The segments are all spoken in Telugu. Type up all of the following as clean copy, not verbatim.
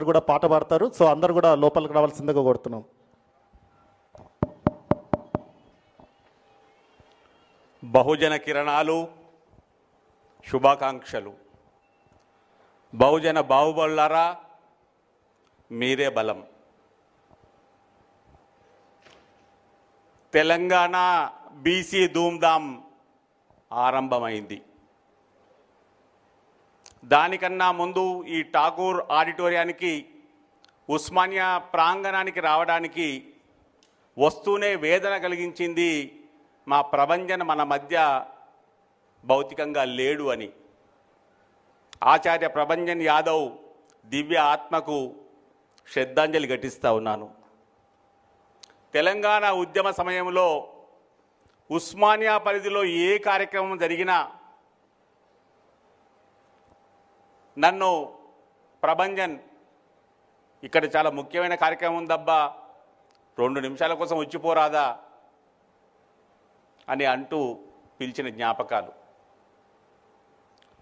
కూడా పాట పాడతారు. సో అందరు కూడా లోపలికి రావాల్సిందిగా కోరుతున్నాం. బహుజన కిరణాలు, శుభాకాంక్షలు. బహుజన బాహుబలులారా, మీరే బలం. తెలంగాణ బీసీ ధూమ్ధామ్ ఆరంభమైంది. దానికన్నా ముందు ఈ ఠాగూర్ ఆడిటోరియానికి, ఉస్మానియా ప్రాంగణానికి రావడానికి వస్తూనే వేదన కలిగించింది మా ప్రభంజన్ మన మధ్య భౌతికంగా లేడు అని. ఆచార్య ప్రభంజన్ యాదవ్ దివ్య ఆత్మకు శ్రద్ధాంజలి ఘటిస్తూ ఉన్నాను. తెలంగాణ ఉద్యమ సమయంలో ఉస్మానియా పరిధిలో ఏ కార్యక్రమం జరిగినా నన్ను ప్రభంజన్, ఇక్కడ చాలా ముఖ్యమైన కార్యక్రమం ఉందబ్బా, 2 నిమిషాల కోసం వచ్చిపోరాదా అని అంటూ పిలిచిన జ్ఞాపకాలు.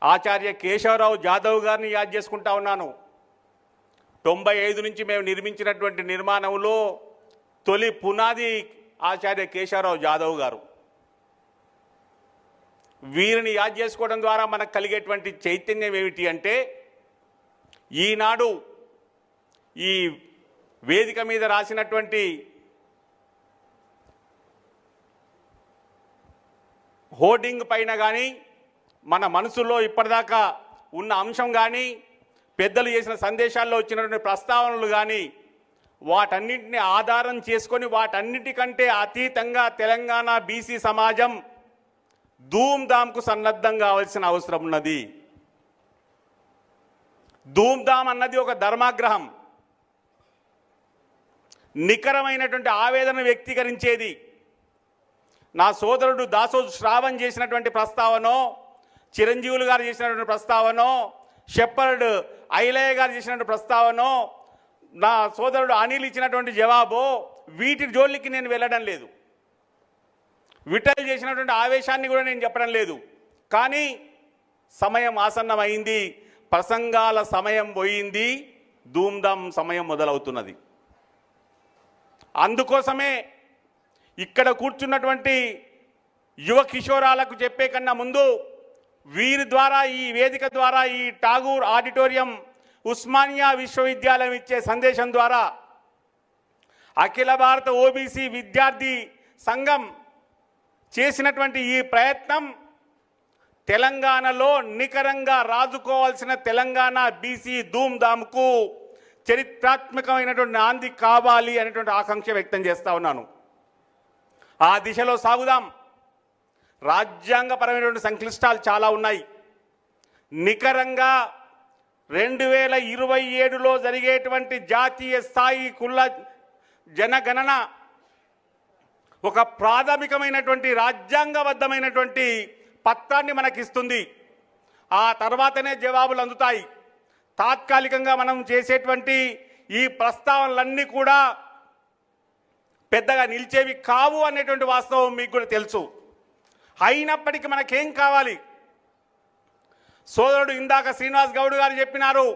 ఆచార్య కేశవరావు జాదవ్ గారిని యాద్ చేసుకుంటా ఉన్నాను. 95 నుంచి మేము నిర్మించినటువంటి నిర్మాణంలో తొలి పునాది ఆచార్య కేశవరావు జాదవ్ గారు. వీరిని యాద్ చేసుకోవడం ద్వారా మనకు కలిగేటువంటి చైతన్యం ఏమిటి అంటే, ఈనాడు ఈ వేదిక మీద రాసినటువంటి హోర్డింగ్ పైన కానీ, మన మనసులో ఇప్పటిదాకా ఉన్న అంశం కానీ, పెద్దలు చేసిన సందేశాల్లో వచ్చినటువంటి ప్రస్తావనలు కానీ, వాటన్నింటినీ ఆధారం చేసుకొని వాటన్నిటికంటే అతీతంగా తెలంగాణ బీసీ సమాజం ధూమ్ధామ్కు సన్నద్ధం కావాల్సిన అవసరం ఉన్నది. ధూమ్ధామ్ అన్నది ఒక ధర్మాగ్రహం, నికరమైనటువంటి ఆవేదన వ్యక్తీకరించేది. నా సోదరుడు దాసోజు శ్రావణ్ చేసినటువంటి ప్రస్తావనో, చిరంజీవులు గారు చేసినటువంటి ప్రస్తావనో, షెప్పర్డ్ ఐలయ్య గారు చేసినటువంటి ప్రస్తావనో, నా సోదరుడు అనిల్ ఇచ్చినటువంటి జవాబో, వీటి జోలికి నేను వెళ్ళడం లేదు. విఠల్ చేసినటువంటి ఆవేశాన్ని కూడా నేను చెప్పడం లేదు. కానీ సమయం ఆసన్నమైంది, ప్రసంగాల సమయం పోయింది, ధూమ్ధామ్ సమయం మొదలవుతున్నది. అందుకోసమే ఇక్కడ కూర్చున్నటువంటి యువ కిషోరాలకు చెప్పే కన్నా ముందు, వీరి ద్వారా, ఈ వేదిక ద్వారా, ఈ ఠాగూర్ ఆడిటోరియం, ఉస్మానియా విశ్వవిద్యాలయం ఇచ్చే సందేశం ద్వారా అఖిల భారత ఓబీసీ విద్యార్థి సంఘం చేసినటువంటి ఈ ప్రయత్నం తెలంగాణలో నికరంగా రాజుకోవాల్సిన తెలంగాణ బీసీ ధూమ్ధామ్కు చరిత్రాత్మకమైనటువంటి నాంది కావాలి అనేటువంటి ఆకాంక్ష వ్యక్తం చేస్తూ ఉన్నాను. ఆ దిశలో సాగుదాం. రాజ్యాంగపరమైనటువంటి సంక్లిష్టాలు చాలా ఉన్నాయి. నికరంగా 2027లో జరిగేటువంటి జాతీయ స్థాయి కుల జనగణన ఒక ప్రాథమికమైనటువంటి రాజ్యాంగబద్ధమైనటువంటి పత్రాన్ని మనకిస్తుంది. ఆ తర్వాతనే జవాబులు అందుతాయి. తాత్కాలికంగా మనం చేసేటువంటి ఈ ప్రస్తావనలన్నీ కూడా పెద్దగా నిలిచేవి కావు అనేటువంటి వాస్తవం మీకు కూడా తెలుసు. అయినప్పటికీ మనకేం కావాలి? సోదరుడు ఇందాక శ్రీనివాస్ గౌడ్ గారు చెప్పినారు,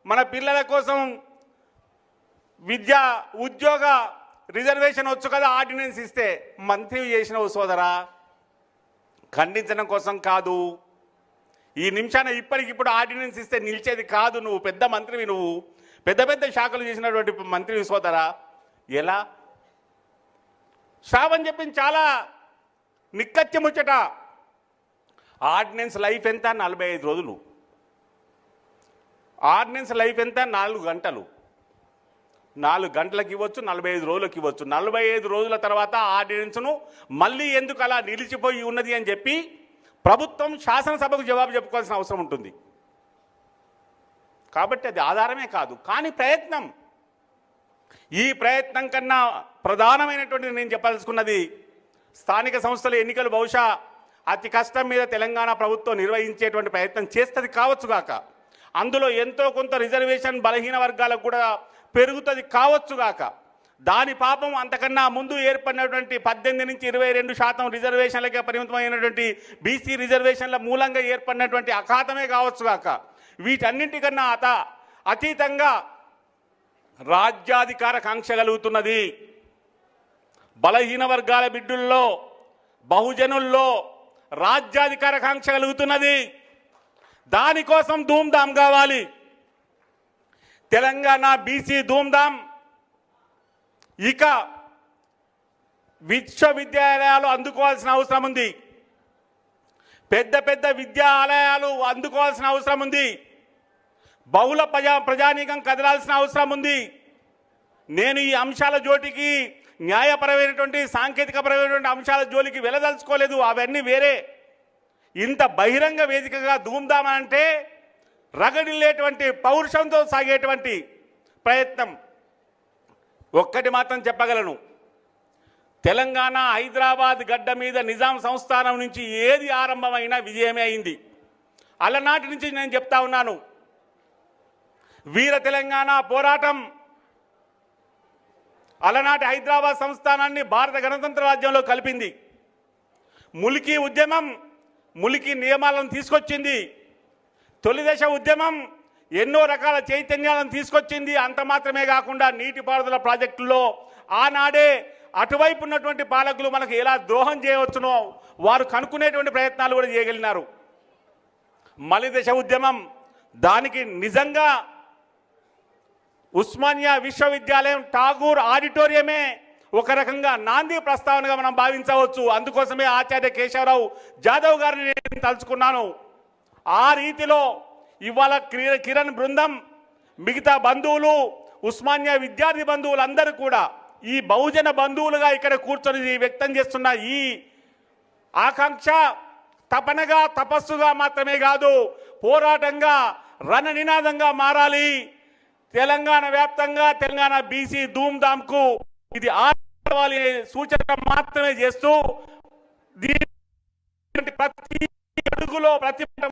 మన పిల్లల కోసం విద్యా ఉద్యోగ రిజర్వేషన్ వచ్చు కదా ఆర్డినెన్స్ ఇస్తే. మంత్రి చేసినవు సోదరా, ఖండించడం కోసం కాదు. ఈ నిమిషాన ఇప్పటికిప్పుడు ఆర్డినెన్స్ ఇస్తే నిలిచేది కాదు. నువ్వు పెద్ద మంత్రివి, నువ్వు పెద్ద పెద్ద శాఖలు చేసినటువంటి మంత్రివి సోదరా. ఎలా? శ్రావణ్ చెప్పింది చాలా నిక్కచ్చి ముచ్చట. ఆర్డినెన్స్ లైఫ్ ఎంత? 45 రోజులు. ఆర్డినెన్స్ లైఫ్ ఎంత? 4 గంటలు. 4 గంటలకు ఇవ్వచ్చు, 45 రోజులకు ఇవ్వచ్చు. 45 రోజుల తర్వాత ఆర్డినెన్స్ను మళ్ళీ ఎందుకు అలా నిలిచిపోయి ఉన్నది అని చెప్పి ప్రభుత్వం శాసనసభకు జవాబు చెప్పుకోవాల్సిన అవసరం ఉంటుంది. కాబట్టి అది ఆధారమే కాదు, కానీ ప్రయత్నం. ఈ ప్రయత్నం కన్నా ప్రధానమైనటువంటి నేను చెప్పదలుచుకున్నది, స్థానిక సంస్థల ఎన్నికలు బహుశా అతి కష్టం మీద తెలంగాణ ప్రభుత్వం నిర్వహించేటువంటి ప్రయత్నం చేస్తుంది కావచ్చుగాక. అందులో ఎంతో కొంత రిజర్వేషన్ బలహీన వర్గాలకు కూడా పెరుగుతుంది కావచ్చుగాక. దాని పాపం అంతకన్నా ముందు ఏర్పడినటువంటి 18 నుంచి 22% రిజర్వేషన్లకే పరిమితమైనటువంటి బీసీ రిజర్వేషన్ల మూలంగా ఏర్పడినటువంటి అఘాతమే కావచ్చుగాక. వీటన్నింటికన్నా అతీతంగా రాజ్యాధికార కాంక్ష కలుగుతున్నది. బలహీన వర్గాల బిడ్డల్లో, బహుజనుల్లో రాజ్యాధికార కాంక్ష కలుగుతున్నది. దానికోసం ధూమ్ధాం కావాలి. తెలంగాణ బీసీ ధూమ్ధాం. ఇక విశ్వవిద్యాలయాలు అందుకోవాల్సిన అవసరం ఉంది. పెద్ద పెద్ద విద్యాలయాలు అందుకోవాల్సిన అవసరం ఉంది. బహుళ ప్రజానీకం కదలాల్సిన అవసరం ఉంది. నేను ఈ అంశాల జోటికి న్యాయపరమైనటువంటి సాంకేతికపరమైనటువంటి అంశాల జోలికి వెళ్ళదలుచుకోలేదు. అవన్నీ వేరే. ఇంత బహిరంగ వేదికగా ధూమ్ధాం అంటే రగడిల్లేటువంటి పౌరుషంతో సాగేటువంటి ప్రయత్నం. ఒక్కటి మాత్రం చెప్పగలను, తెలంగాణ హైదరాబాద్ గడ్డ మీద నిజాం సంస్థానం నుంచి ఏది ఆరంభమైనా విజయమే అయింది. అలనాటి నుంచి నేను చెప్తా ఉన్నాను, వీర తెలంగాణ పోరాటం అలనాటి హైదరాబాద్ సంస్థానాన్ని భారత గణతంత్ర రాజ్యంలో కలిపింది. ములికీ ఉద్యమం ములికీ నియమాలను తీసుకొచ్చింది. తొలిదశ ఉద్యమం ఎన్నో రకాల చైతన్యాలను తీసుకొచ్చింది. అంత మాత్రమే కాకుండా నీటిపారుదల ప్రాజెక్టుల్లో ఆనాడే అటువైపు ఉన్నటువంటి పాలకులు మనకు ఎలా ద్రోహం చేయవచ్చునో వారు కనుక్కునేటువంటి ప్రయత్నాలు కూడా చేయగలిగినారు. మలిదశ ఉద్యమం, దానికి నిజంగా ఉస్మానియా విశ్వవిద్యాలయం ఠాగూర్ ఆడిటోరియమే ఒక రకంగా నాంది ప్రస్తావనగా మనం భావించవచ్చు. అందుకోసమే ఆచార్య కేశవరావు జాదవ్ గారిని నేను తలుచుకున్నాను. ఆ రీతిలో ఇవాళ కిరణ్ బృందం, మిగతా బంధువులు, ఉస్మానియా విద్యార్థి బంధువులందరూ కూడా ఈ బహుజన బంధువులుగా ఇక్కడ కూర్చొని వ్యక్తం చేస్తున్న ఈ ఆకాంక్ష తపనగా, తపస్సుగా మాత్రమే కాదు, పోరాటంగా, రణనినాదంగా మారాలి. తెలంగాణ వ్యాప్తంగా తెలంగాణ బీసీ ధూమ్ధాంకు ఇది ఆడవాలి సూచన మాత్రమే చేస్తూ ప్రతి అడుగులో ప్రతి